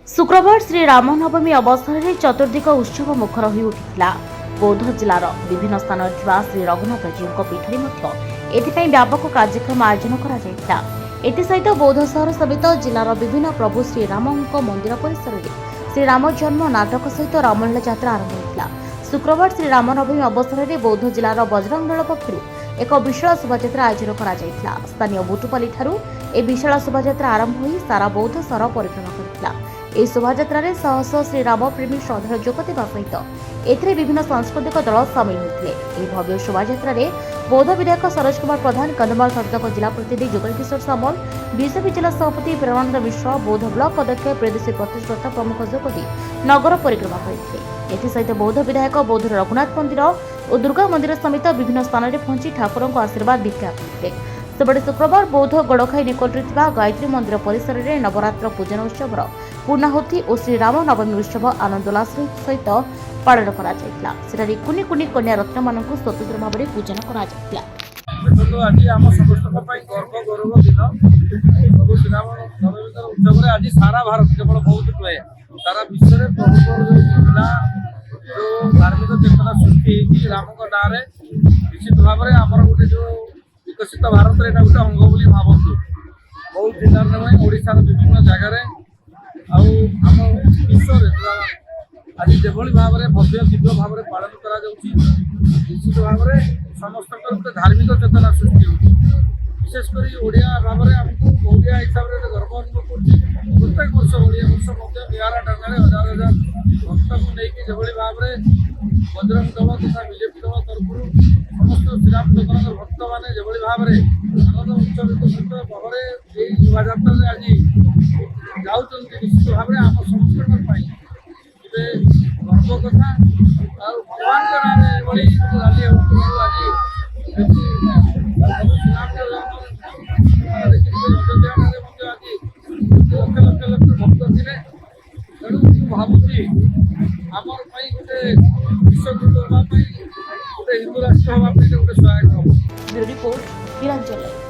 शुक्रवार श्री रामनवमी अवसर में चतुर्दिक उत्सव मुखर हो उठिला। बौद्ध जिलार विभिन्न स्थान श्री रघुनाथ जीव पीठरे व्यापक कार्यक्रम आयोजन कर बौद्ध सहर समेत जिलार विभिन्न प्रभु श्रीराम मंदिर परिसर में श्रीराम जन्म नाटक सहित रामलीला यात्रा आरंभ होता। शुक्रवार श्री रामनवमी अवसर में बौद्ध जिलार बजरंग दल पक्षर एक विशाल शोभायात्रा आयोजन कर स्थानीय बुटुपाली विशाल शोभायात्रा आरंभ हो सारा बौद्ध सहर परिक्रमा करथिला। ଏହି ଶୋଭାଯାତ୍ରାରେ ଶହ ଶହ ଶ୍ରୀରାମ ପ୍ରେମୀ ଶ୍ରଦ୍ଧାଳୁ ଯୋଗ ଦେବା ସହିତ ଏଥିରେ ବିଭିନ୍ନ ସାଂସ୍କୃତିକ ଦଳ ସାମିଲ ହୋଇଥିଲେ। ଏହି ଭବ୍ୟ ଶୋଭାଯାତ୍ରାରେ ବୌଦ୍ଧ ବିଧାୟକ ସରୋଜ କୁମାର ପ୍ରଧାନ, କନ୍ଧମାଳ ସଂସଦୀୟ ଜିଲ୍ଲା ପ୍ରତିନିଧି ଯୁଗଳ କିଶୋର ସାମଲ, ବିଜେପି ଜିଲ୍ଲା ସଭାପତି ପ୍ରେମାନନ୍ଦ ମିଶ୍ର, ବୌଦ୍ଧ ବ୍ଲକ ଅଧ୍ୟକ୍ଷ ପ୍ରିୟଦର୍ଶୀ ପ୍ରତିଷ୍ଠା ପ୍ରମୁଖ ଯୋଗ ଦେଇ ନଗର ପରିକ୍ରମା କରିଥିଲେ। ଏଥିସହିତ ବୌଦ୍ଧ ବିଧାୟକ ବୌଦ୍ଧର ରଘୁନାଥ ମନ୍ଦିର ଓ ଦୁର୍ଗା ମନ୍ଦିର ସମେତ ବିଭିନ୍ନ ସ୍ଥାନରେ ପହଞ୍ଚି ଠାକୁରଙ୍କ ଆଶୀର୍ବାଦ ଭିକ୍ଷା କରିଥିଲେ। ସେପଟେ ଶୁକ୍ରବାର ବୌଦ୍ଧ ଗଡ଼ଖାଇ ନିକଟରେ ଥିବା ଗାୟତ୍ରୀ ମନ୍ଦିର ପରିସରରେ ନବରାତ୍ର ପୂଜନ ଉତ୍ସବର ପୂର୍ଣ୍ଣାହୁତି ଓ ଶ୍ରୀରାମ ନବମୀ ଉତ୍ସବ ଆନନ୍ଦ ଉଲ୍ଲାସର ସହିତ ପାଳନ କରାଯାଇଥିଲା। ସେଠାରେ କୁନି କୁନି କନ୍ୟା ରତ୍ନମାନଙ୍କୁ ସ୍ୱତନ୍ତ୍ର ଭାବରେ ପୂଜନ କରାଯାଇଥିଲା। आज आम समस्त गर्व गौरव दिन प्रभु श्रीराम नवमी उत्सव आज सारा भारत केवल बहुत नुहे सारा विश्व में प्रभु जो धार्मिक चेतना सृष्टि राम ना निश्चित भाव में आमर गोटे जो विकसित भारत यहाँ गोटे अंग बोली भावतु बहुत जिले में ओडार विभिन्न जगार आम विश्व आज जो भाव में भव्य दिव्य भाव में पालन कर निश्चित भाव में समस्त गोटे धार्मिक चेतना सृष्टि होती विशेषकर ओडिया भाव में आमको ओडिया हिसाब से गर्व अनुभव कर प्रत्येक वर्ष ओडिया वर्ष बिहार डांगा हजार हजार भक्त को लेकिन जो भाव में बजरंग दल तथा बीजेपी दल तरफ समस्त श्रीराम जगन्नाथ भक्त मैंने जो भाव में आनंद उत्सवित सहित भाव में यही शोभायात्रा आज जाऊँ निश्चित भाव में आम समस्त गर्व कथा भगवान के नाम रैली आज लक्ष लक्ष भक्त थे तेणु भावुची आमर गोटे विश्वगुरु होगा गोटे हिंदू राष्ट्र होगा गोटे सहायक हम। Bureau report Niranjan.